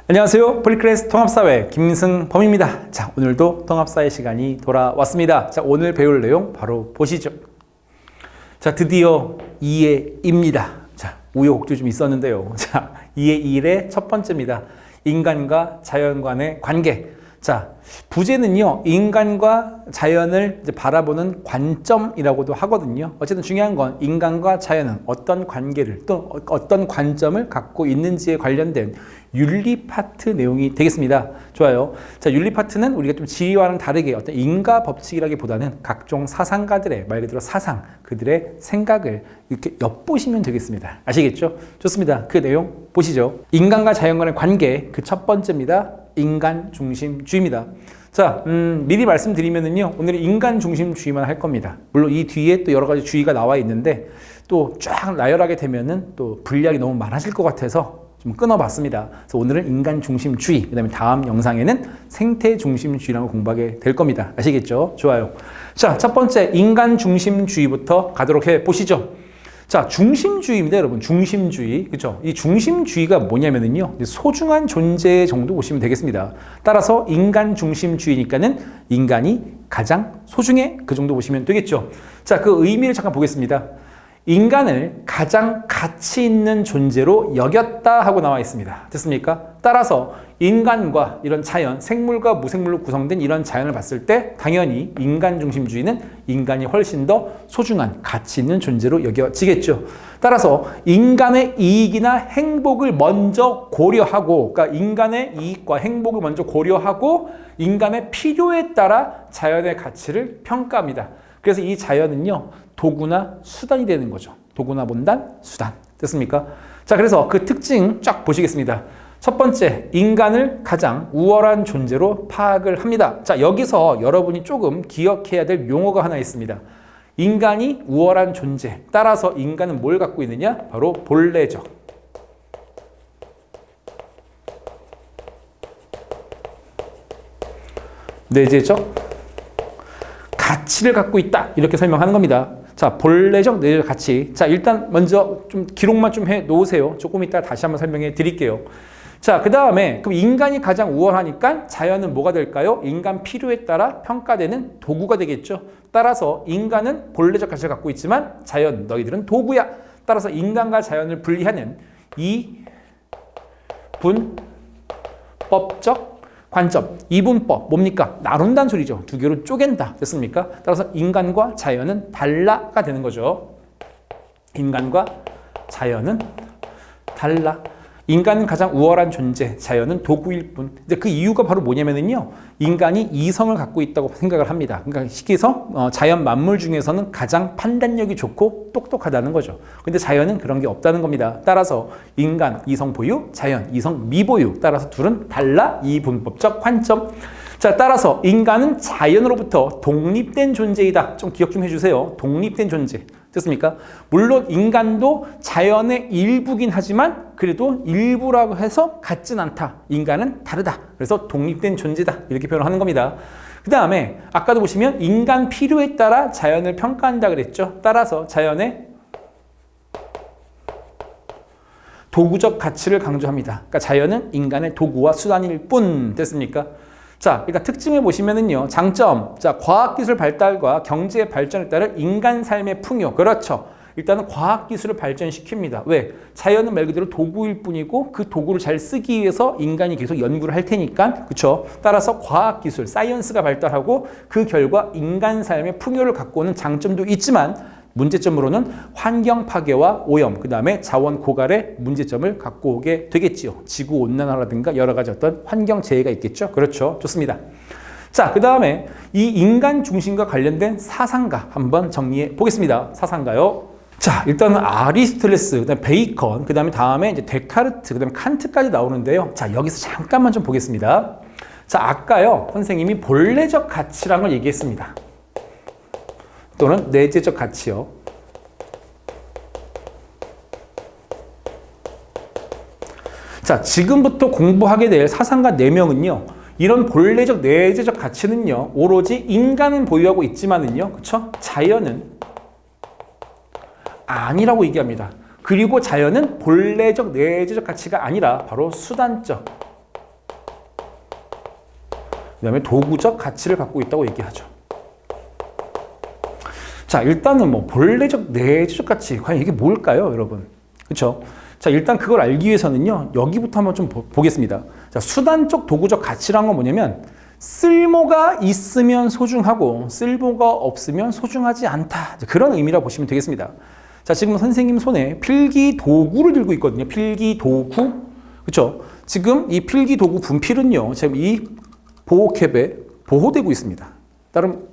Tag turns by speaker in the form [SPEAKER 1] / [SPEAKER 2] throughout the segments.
[SPEAKER 1] 안녕하세요. 폴리클래스 통합사회 김승범입니다. 자, 오늘도 통합사회 시간이 돌아왔습니다. 자, 오늘 배울 내용 바로 보시죠. 자, 드디어 2의 2입니다. 자, 우여곡절 좀 있었는데요. 자, 2의 2의 첫 번째입니다. 인간과 자연 간의 관계. 자, 부제는요, 인간과 자연을 이제 바라보는 관점이라고도 하거든요. 어쨌든 중요한 건 인간과 자연은 어떤 관계를 또 어떤 관점을 갖고 있는지에 관련된 윤리 파트 내용이 되겠습니다. 좋아요. 자, 윤리 파트는 우리가 좀 지리와는 다르게 어떤 인과 법칙이라기보다는 각종 사상가들의 말 그대로 사상, 그들의 생각을 이렇게 엿보시면 되겠습니다. 아시겠죠? 좋습니다. 그 내용 보시죠. 인간과 자연 간의 관계, 그 첫 번째입니다. 인간 중심주의입니다. 자, 미리 말씀드리면은요, 오늘은 인간 중심주의만 할 겁니다. 물론 이 뒤에 또 여러 가지 주의가 나와 있는데 또 쫙 나열하게 되면은 또 분량이 너무 많아질 것 같아서 좀 끊어봤습니다. 그래서 오늘은 인간 중심주의, 그 다음에 다음 영상에는 생태 중심주의라고 공부하게 될 겁니다. 아시겠죠? 좋아요. 자, 첫 번째 인간 중심주의부터 가도록 해 보시죠. 자, 중심주의입니다, 여러분. 중심주의. 그죠? 이 중심주의가 뭐냐면은요, 소중한 존재 정도 보시면 되겠습니다. 따라서 인간 중심주의니까는 인간이 가장 소중해. 그 정도 보시면 되겠죠. 자, 그 의미를 잠깐 보겠습니다. 인간을 가장 가치 있는 존재로 여겼다 하고 나와 있습니다. 됐습니까? 따라서 인간과 이런 자연, 생물과 무생물로 구성된 이런 자연을 봤을 때 당연히 인간 중심주의는 인간이 훨씬 더 소중한 가치 있는 존재로 여겨지겠죠. 따라서 인간의 이익이나 행복을 먼저 고려하고, 그러니까 인간의 이익과 행복을 먼저 고려하고 인간의 필요에 따라 자연의 가치를 평가합니다. 그래서 이 자연은요, 도구나 수단이 되는 거죠. 도구나 본단, 수단. 됐습니까? 자, 그래서 그 특징 쫙 보시겠습니다. 첫 번째, 인간을 가장 우월한 존재로 파악을 합니다. 자, 여기서 여러분이 조금 기억해야 될 용어가 하나 있습니다. 인간이 우월한 존재. 따라서 인간은 뭘 갖고 있느냐? 바로 본래적. 내재적 가치를 갖고 있다. 이렇게 설명하는 겁니다. 자, 본래적 내재적 가치. 자, 일단 먼저 좀 기록만 좀 해 놓으세요. 조금 이따 다시 한번 설명해 드릴게요. 자, 그 다음에 그럼 인간이 가장 우월하니까 자연은 뭐가 될까요? 인간 필요에 따라 평가되는 도구가 되겠죠. 따라서 인간은 본래적 가치를 갖고 있지만 자연, 너희들은 도구야. 따라서 인간과 자연을 분리하는 이분법적 관점, 이분법, 뭡니까? 나눈다는 소리죠. 두 개로 쪼갠다. 됐습니까? 따라서 인간과 자연은 달라가 되는 거죠. 인간과 자연은 달라. 인간은 가장 우월한 존재, 자연은 도구일 뿐. 근데 그 이유가 바로 뭐냐면은요, 인간이 이성을 갖고 있다고 생각을 합니다. 그러니까 쉽게서 자연 만물 중에서는 가장 판단력이 좋고 똑똑하다는 거죠. 근데 자연은 그런 게 없다는 겁니다. 따라서 인간 이성 보유, 자연 이성 미보유. 따라서 둘은 달라. 이분법적 관점. 자, 따라서 인간은 자연으로부터 독립된 존재이다. 좀 기억 좀 해주세요. 독립된 존재. 됐습니까? 물론 인간도 자연의 일부긴 하지만 그래도 일부라고 해서 같진 않다. 인간은 다르다. 그래서 독립된 존재다. 이렇게 표현하는 겁니다. 그 다음에 아까도 보시면 인간 필요에 따라 자연을 평가한다 그랬죠. 따라서 자연의 도구적 가치를 강조합니다. 그러니까 자연은 인간의 도구와 수단일 뿐. 됐습니까? 자, 그러니까 특징을 보시면은요, 장점. 자, 과학기술 발달과 경제 발전에 따른 인간 삶의 풍요. 그렇죠. 일단은 과학기술을 발전시킵니다. 왜? 자연은 말 그대로 도구일 뿐이고 그 도구를 잘 쓰기 위해서 인간이 계속 연구를 할 테니까, 그렇죠? 따라서 과학기술, 사이언스가 발달하고 그 결과 인간 삶의 풍요를 갖고 오는 장점도 있지만 문제점으로는 환경 파괴와 오염, 그 다음에 자원 고갈의 문제점을 갖고 오게 되겠지요. 지구 온난화라든가 여러 가지 어떤 환경 재해가 있겠죠. 그렇죠. 좋습니다. 자, 그 다음에 이 인간 중심과 관련된 사상가 한번 정리해 보겠습니다. 사상가요. 자, 일단은 아리스토텔레스, 그다음에 베이컨, 다음에 이제 데카르트, 그다음에 칸트까지 나오는데요. 자, 여기서 잠깐만 좀 보겠습니다. 자, 아까요, 선생님이 본래적 가치라는 걸 얘기했습니다. 또는 내재적 가치요. 자, 지금부터 공부하게 될 사상가 4명은요. 이런 본래적 내재적 가치는요. 오로지 인간은 보유하고 있지만은요. 그쵸? 자연은 아니라고 얘기합니다. 그리고 자연은 본래적, 내재적 가치가 아니라 바로 수단적, 그 다음에 도구적 가치를 갖고 있다고 얘기하죠. 자, 일단은 뭐 본래적, 내재적 가치, 과연 이게 뭘까요, 여러분? 그렇죠? 자, 일단 그걸 알기 위해서는요, 여기부터 한번 좀 보겠습니다. 자, 수단적, 도구적 가치란 건 뭐냐면 쓸모가 있으면 소중하고 쓸모가 없으면 소중하지 않다. 그런 의미라 보시면 되겠습니다. 자, 지금 선생님 손에 필기 도구를 들고 있거든요. 필기 도구. 그렇죠? 지금 이 필기 도구 분필은요, 지금 이 보호캡에 보호되고 있습니다. 나름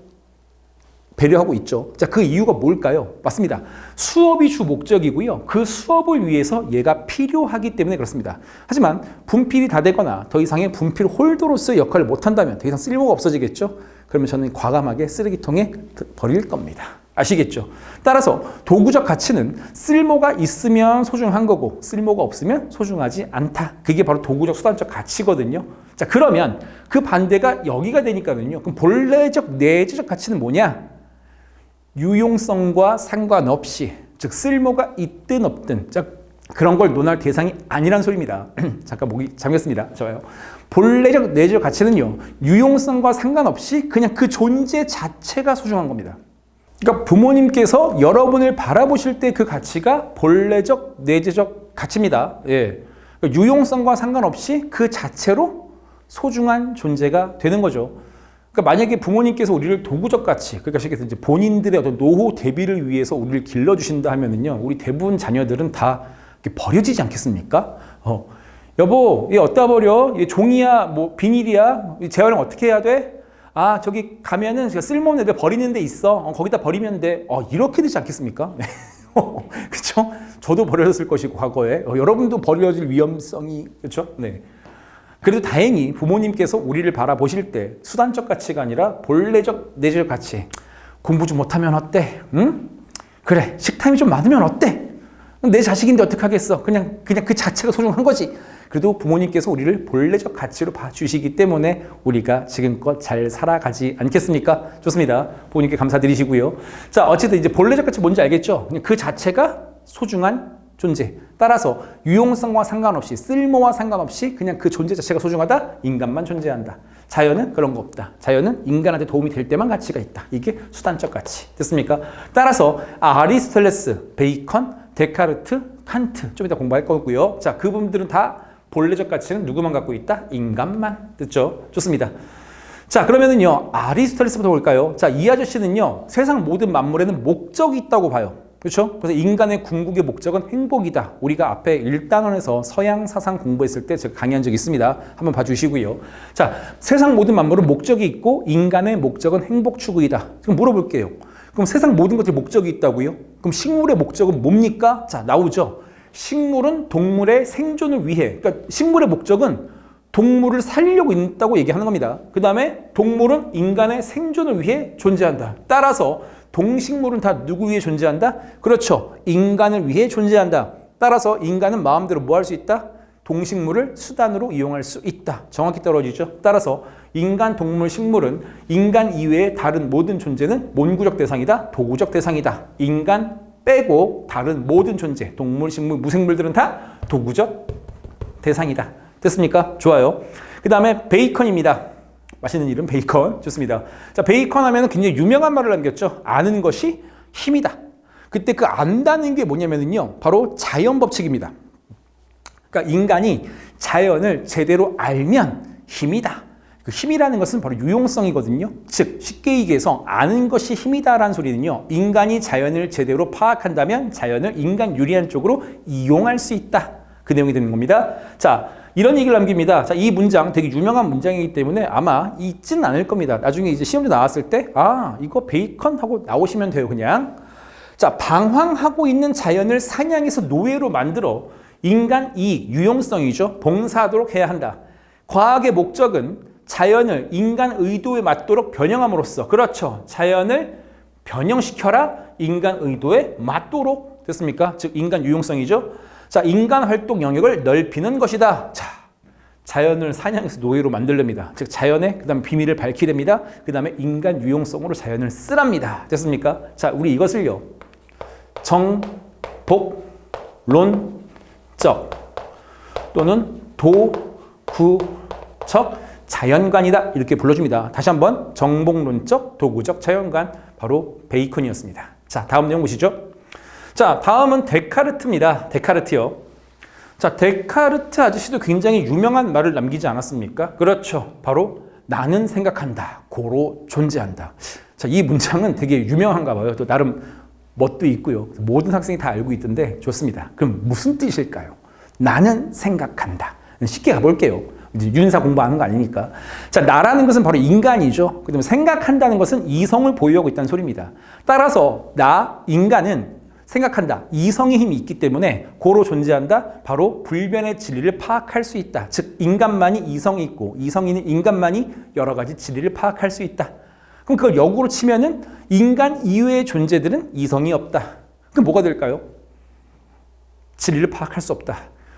[SPEAKER 1] 배려하고 있죠. 자, 그 이유가 뭘까요? 맞습니다. 수업이 주 목적이고요. 그 수업을 위해서 얘가 필요하기 때문에 그렇습니다. 하지만 분필이 다 되거나 더 이상의 분필 홀더로서의 역할을 못한다면 더 이상 쓸모가 없어지겠죠? 그러면 저는 과감하게 쓰레기통에 버릴 겁니다. 아시겠죠? 따라서 도구적 가치는 쓸모가 있으면 소중한 거고 쓸모가 없으면 소중하지 않다. 그게 바로 도구적 수단적 가치거든요. 자, 그러면 그 반대가 여기가 되니까는요. 그럼 본래적 내재적 가치는 뭐냐? 유용성과 상관없이, 즉 쓸모가 있든 없든, 자, 그런 걸 논할 대상이 아니란 소리입니다. 잠깐 목이 잠겼습니다. 좋아요. 본래적 내재적 가치는요, 유용성과 상관없이 그냥 그 존재 자체가 소중한 겁니다. 그러니까 부모님께서 여러분을 바라보실 때 그 가치가 본래적 내재적 가치입니다. 예. 그러니까 유용성과 상관없이 그 자체로 소중한 존재가 되는 거죠. 그러니까 만약에 부모님께서 우리를 도구적 가치, 그러니까 이제 본인들의 어떤 노후 대비를 위해서 우리를 길러주신다 하면은요, 우리 대부분 자녀들은 다 버려지지 않겠습니까? 여보, 얘 어디다 버려? 얘 종이야, 뭐 비닐이야? 재활용 어떻게 해야 돼? 아, 저기 가면은 쓸모없는 애들 버리는 데 있어. 거기다 버리면 돼. 이렇게 되지 않겠습니까? 그렇죠? 저도 버려졌을 것이고 과거에 여러분도 버려질 위험성이, 그렇죠? 네. 그래도 다행히 부모님께서 우리를 바라보실 때 수단적 가치가 아니라 본래적 내재적 가치. 공부 좀 못하면 어때? 응? 그래, 식탐이 좀 많으면 어때? 내 자식인데 어떡하겠어? 그냥 그 자체가 소중한 거지. 그래도 부모님께서 우리를 본래적 가치로 봐주시기 때문에 우리가 지금껏 잘 살아가지 않겠습니까? 좋습니다. 부모님께 감사드리시고요. 자, 어쨌든 이제 본래적 가치 뭔지 알겠죠? 그냥 그 자체가 소중한 존재. 따라서 유용성과 상관없이, 쓸모와 상관없이 그냥 그 존재 자체가 소중하다? 인간만 존재한다. 자연은 그런 거 없다. 자연은 인간한테 도움이 될 때만 가치가 있다. 이게 수단적 가치. 됐습니까? 따라서 아리스토텔레스, 베이컨, 데카르트, 칸트 좀 이따 공부할 거고요. 자, 그분들은 다 본래적 가치는 누구만 갖고 있다? 인간만. 됐죠? 좋습니다. 자, 그러면은요, 아리스토텔레스부터 볼까요? 자, 이 아저씨는요, 세상 모든 만물에는 목적이 있다고 봐요. 그렇죠? 그래서 인간의 궁극의 목적은 행복이다. 우리가 앞에 1단원에서 서양 사상 공부했을 때 제가 강의한 적이 있습니다. 한번 봐주시고요. 자, 세상 모든 만물은 목적이 있고 인간의 목적은 행복 추구이다. 그럼 물어볼게요. 그럼 세상 모든 것들이 목적이 있다고요? 그럼 식물의 목적은 뭡니까? 자, 나오죠. 식물은 동물의 생존을 위해, 그러니까 식물의 목적은 동물을 살리려고 있다고 얘기하는 겁니다. 그 다음에 동물은 인간의 생존을 위해 존재한다. 따라서 동식물은 다 누구 위해 존재한다? 그렇죠. 인간을 위해 존재한다. 따라서 인간은 마음대로 뭐 할 수 있다? 동식물을 수단으로 이용할 수 있다. 정확히 떨어지죠. 따라서 인간, 동물, 식물은 인간 이외의 다른 모든 존재는 몬구적 대상이다. 도구적 대상이다. 인간 빼고 다른 모든 존재, 동물, 식물, 무생물들은 다 도구적 대상이다. 됐습니까? 좋아요. 그 다음에 베이컨입니다. 맛있는 이름 베이컨. 좋습니다. 자, 베이컨 하면 굉장히 유명한 말을 남겼죠. 아는 것이 힘이다. 그때 그 안다는 게 뭐냐면요, 바로 자연 법칙입니다. 그러니까 인간이 자연을 제대로 알면 힘이다. 그 힘이라는 것은 바로 유용성이거든요. 즉 쉽게 얘기해서 아는 것이 힘이다라는 소리는요, 인간이 자연을 제대로 파악한다면 자연을 인간 유리한 쪽으로 이용할 수 있다. 그 내용이 되는 겁니다. 자, 이런 얘기를 남깁니다. 자, 이 문장 되게 유명한 문장이기 때문에 아마 잊지는 않을 겁니다. 나중에 이제 시험지 나왔을 때, 이거 베이컨 하고 나오시면 돼요, 그냥. 자, 방황하고 있는 자연을 사냥해서 노예로 만들어 인간 이익, 유용성이죠. 봉사하도록 해야 한다. 과학의 목적은 자연을 인간 의도에 맞도록 변형함으로써, 그렇죠. 자연을 변형시켜라. 인간 의도에 맞도록. 됐습니까? 즉, 인간 유용성이죠. 자, 인간 활동 영역을 넓히는 것이다. 자, 자연을 사냥해서 노예로 만들렵니다. 즉, 자연의 그 다음에 비밀을 밝히게 됩니다. 그 다음에 인간 유용성으로 자연을 쓰랍니다. 됐습니까? 자, 우리 이것을요, 정복, 론적 또는 도구적 자연관이다. 이렇게 불러줍니다. 다시 한번 정복론적, 도구적 자연관, 바로 베이컨이었습니다. 자, 다음 내용 보시죠. 자, 다음은 데카르트입니다. 데카르트요. 자, 데카르트 아저씨도 굉장히 유명한 말을 남기지 않았습니까? 그렇죠. 바로 나는 생각한다. 고로 존재한다. 자, 이 문장은 되게 유명한가 봐요. 또 나름 멋도 있고요. 모든 학생이 다 알고 있던데 좋습니다. 그럼 무슨 뜻일까요? 나는 생각한다. 쉽게 가볼게요. 이제 윤사 공부하는 거 아니니까. 자, 나라는 것은 바로 인간이죠. 그다음에 생각한다는 것은 이성을 보유하고 있다는 소리입니다. 따라서 나, 인간은 생각한다. 이성의 힘이 있기 때문에 고로 존재한다. 바로 불변의 진리를 파악할 수 있다. 즉 인간만이 이성이 있고 이성이 있는 인간만이 여러 가지 진리를 파악할 수 있다. 그럼 그걸 역으로 치면은 인간 이외의 존재들은 이성이 없다. 그럼 뭐가 될까요? 진리를 파악할 수 없다.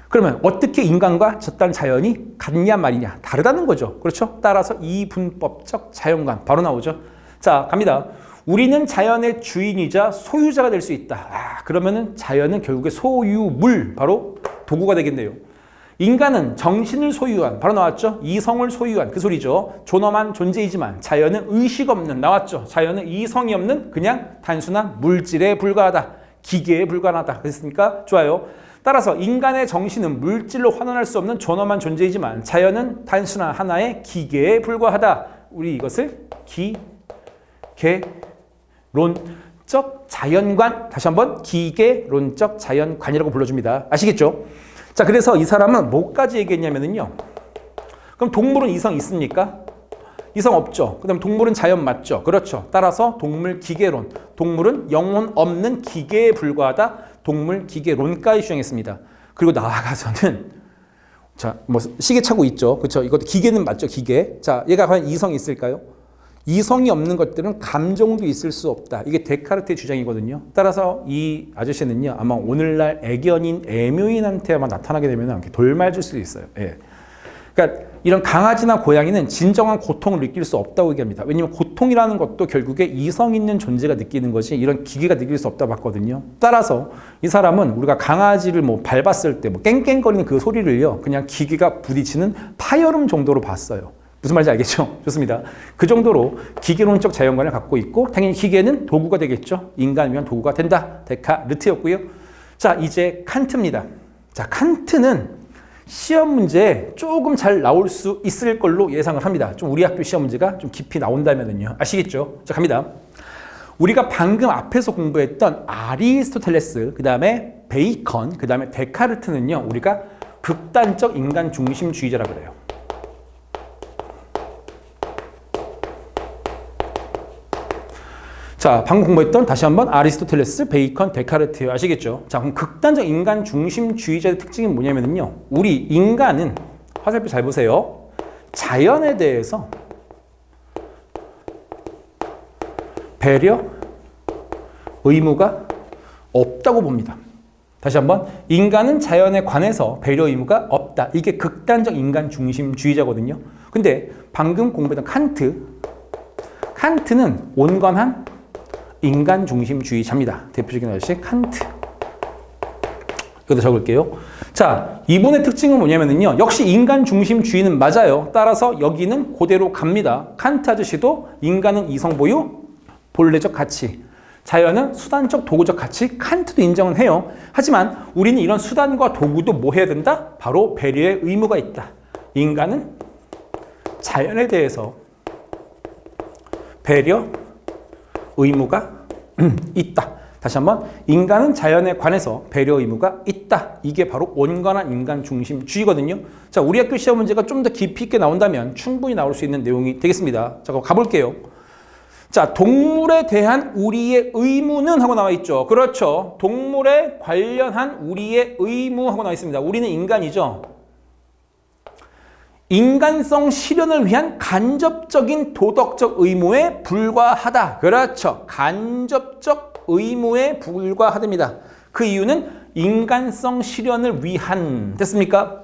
[SPEAKER 1] 그러면 어떻게 인간과 저딴 자연이 같냐 말이냐? 다르다는 거죠. 그렇죠? 따라서 이분법적 자연관 바로 나오죠. 자, 갑니다. 우리는 자연의 주인이자 소유자가 될 수 있다. 그러면은 자연은 결국에 소유물, 바로 도구가 되겠네요. 인간은 정신을 소유한, 바로 나왔죠? 이성을 소유한, 그 소리죠. 존엄한 존재이지만 자연은 의식 없는, 나왔죠? 자연은 이성이 없는 그냥 단순한 물질에 불과하다. 기계에 불과하다. 그랬습니까? 좋아요. 따라서 인간의 정신은 물질로 환원할 수 없는 존엄한 존재이지만 자연은 단순한 하나의 기계에 불과하다. 우리 이것을 기계론적 자연관, 다시 한번 기계론적 자연관이라고 불러줍니다. 아시겠죠? 자, 그래서 이 사람은 뭐까지 얘기했냐면요. 그럼 동물은 이성 있습니까? 이성 없죠. 그 다음에 동물은 자연 맞죠? 그렇죠. 따라서 동물 기계론. 동물은 영혼 없는 기계에 불과하다. 동물 기계론까지 주장했습니다. 그리고 나아가서는 자, 뭐 시계 차고 있죠. 그렇죠? 이것도 기계는 맞죠? 기계. 자, 얘가 과연 이성이 있을까요? 이성이 없는 것들은 감정도 있을 수 없다. 이게 데카르트의 주장이거든요. 따라서 이 아저씨는요, 아마 오늘날 애견인, 애묘인한테 아마 나타나게 되면 이렇게 돌맞을 수도 있어요. 예. 그러니까 이런 강아지나 고양이는 진정한 고통을 느낄 수 없다고 얘기합니다. 왜냐하면 고통이라는 것도 결국에 이성 있는 존재가 느끼는 것이 이런 기계가 느낄 수 없다고 봤거든요. 따라서 이 사람은 우리가 강아지를 뭐 밟았을 때 뭐 깽깽거리는 그 소리를요, 그냥 기계가 부딪히는 파열음 정도로 봤어요. 무슨 말인지 알겠죠? 좋습니다. 그 정도로 기계론적 자연관을 갖고 있고 당연히 기계는 도구가 되겠죠. 인간을 위한 도구가 된다. 데카르트였고요. 자, 이제 칸트입니다. 자, 칸트는 시험 문제에 조금 잘 나올 수 있을 걸로 예상을 합니다. 좀 우리 학교 시험 문제가 좀 깊이 나온다면요. 아시겠죠? 자, 갑니다. 우리가 방금 앞에서 공부했던 아리스토텔레스, 그 다음에 베이컨, 그 다음에 데카르트는요, 우리가 극단적 인간 중심주의자라고 그래요. 자, 방금 공부했던 다시 한번 아리스토텔레스, 베이컨, 데카르트 아시겠죠? 자, 그럼 극단적 인간 중심주의자의 특징이 뭐냐면요. 우리 인간은 화살표 잘 보세요. 자연에 대해서 배려, 의무가 없다고 봅니다. 다시 한번 인간은 자연에 관해서 배려 의무가 없다. 이게 극단적 인간 중심주의자거든요. 근데 방금 공부했던 칸트는 온건한 인간 중심주의자입니다. 대표적인 아저씨 칸트. 이것도 적을게요. 자, 이분의 특징은 뭐냐면요. 역시 인간 중심주의는 맞아요. 따라서 여기는 그대로 갑니다. 칸트 아저씨도 인간은 이성 보유, 본래적 가치. 자연은 수단적 도구적 가치. 칸트도 인정은 해요. 하지만 우리는 이런 수단과 도구도 뭐 해야 된다? 바로 배려의 의무가 있다. 인간은 자연에 대해서 배려, 의무가 있다. 다시 한번 인간은 자연에 관해서 배려 의무가 있다. 이게 바로 온건한 인간 중심주의거든요. 자, 우리 학교 시험 문제가 좀 더 깊이 있게 나온다면 충분히 나올 수 있는 내용이 되겠습니다. 자, 그럼 가볼게요. 자, 동물에 대한 우리의 의무는 하고 나와 있죠. 그렇죠. 동물에 관련한 우리의 의무 하고 나와 있습니다. 우리는 인간이죠. 인간성 실현을 위한 간접적인 도덕적 의무에 불과하다. 그렇죠. 간접적 의무에 불과하답니다. 그 이유는 인간성 실현을 위한. 됐습니까?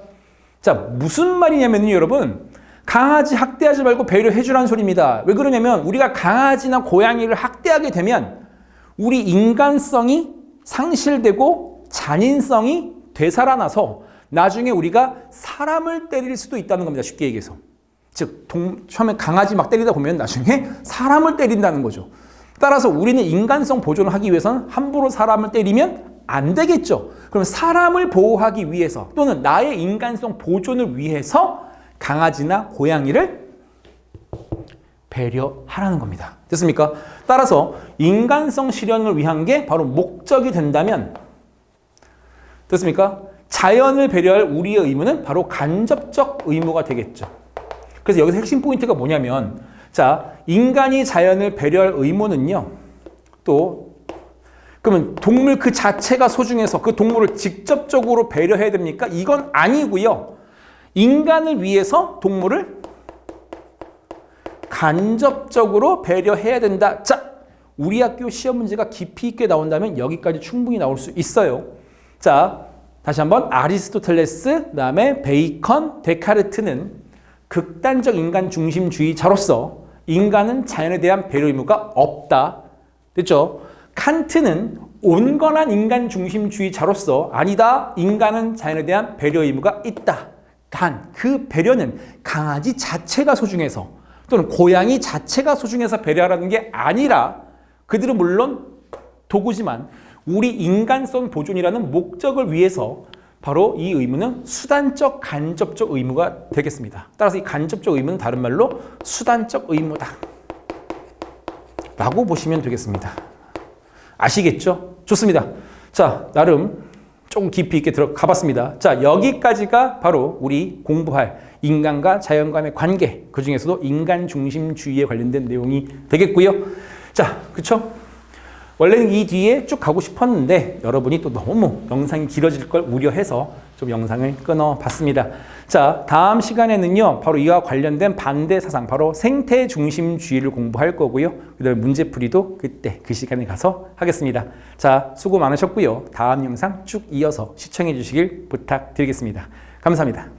[SPEAKER 1] 자, 무슨 말이냐면요, 여러분. 강아지 학대하지 말고 배려해 주라는 소리입니다. 왜 그러냐면 우리가 강아지나 고양이를 학대하게 되면 우리 인간성이 상실되고 잔인성이 되살아나서 나중에 우리가 사람을 때릴 수도 있다는 겁니다. 쉽게 얘기해서. 즉 처음에 강아지 막 때리다 보면 나중에 사람을 때린다는 거죠. 따라서 우리는 인간성 보존을 하기 위해서는 함부로 사람을 때리면 안 되겠죠. 그럼 사람을 보호하기 위해서 또는 나의 인간성 보존을 위해서 강아지나 고양이를 배려하라는 겁니다. 됐습니까? 따라서 인간성 실현을 위한 게 바로 목적이 된다면 됐습니까? 자연을 배려할 우리의 의무는 바로 간접적 의무가 되겠죠. 그래서 여기서 핵심 포인트가 뭐냐면 자, 인간이 자연을 배려할 의무는요. 또 그러면 동물 그 자체가 소중해서 그 동물을 직접적으로 배려해야 됩니까? 이건 아니고요. 인간을 위해서 동물을 간접적으로 배려해야 된다. 자, 우리 학교 시험 문제가 깊이 있게 나온다면 여기까지 충분히 나올 수 있어요. 자, 다시 한번 아리스토텔레스, 그다음에 베이컨, 데카르트는 극단적 인간 중심주의자로서 인간은 자연에 대한 배려 의무가 없다. 됐죠? 칸트는 온건한 인간 중심주의자로서 아니다. 인간은 자연에 대한 배려 의무가 있다. 단, 그 배려는 강아지 자체가 소중해서 또는 고양이 자체가 소중해서 배려하라는 게 아니라 그들은 물론 도구지만 우리 인간성 보존이라는 목적을 위해서 바로 이 의무는 수단적, 간접적 의무가 되겠습니다. 따라서 이 간접적 의무는 다른 말로 수단적 의무다 라고 보시면 되겠습니다. 아시겠죠? 좋습니다. 자, 나름 조금 깊이 있게 들어가 봤습니다. 자, 여기까지가 바로 우리 공부할 인간과 자연 간의 관계, 그 중에서도 인간 중심주의에 관련된 내용이 되겠고요. 자, 그쵸? 원래는 이 뒤에 쭉 가고 싶었는데 여러분이 또 너무 영상이 길어질 걸 우려해서 좀 영상을 끊어봤습니다. 자, 다음 시간에는요, 바로 이와 관련된 반대 사상, 바로 생태 중심주의를 공부할 거고요. 그다음에 문제풀이도 그때 그 시간에 가서 하겠습니다. 자, 수고 많으셨고요. 다음 영상 쭉 이어서 시청해 주시길 부탁드리겠습니다. 감사합니다.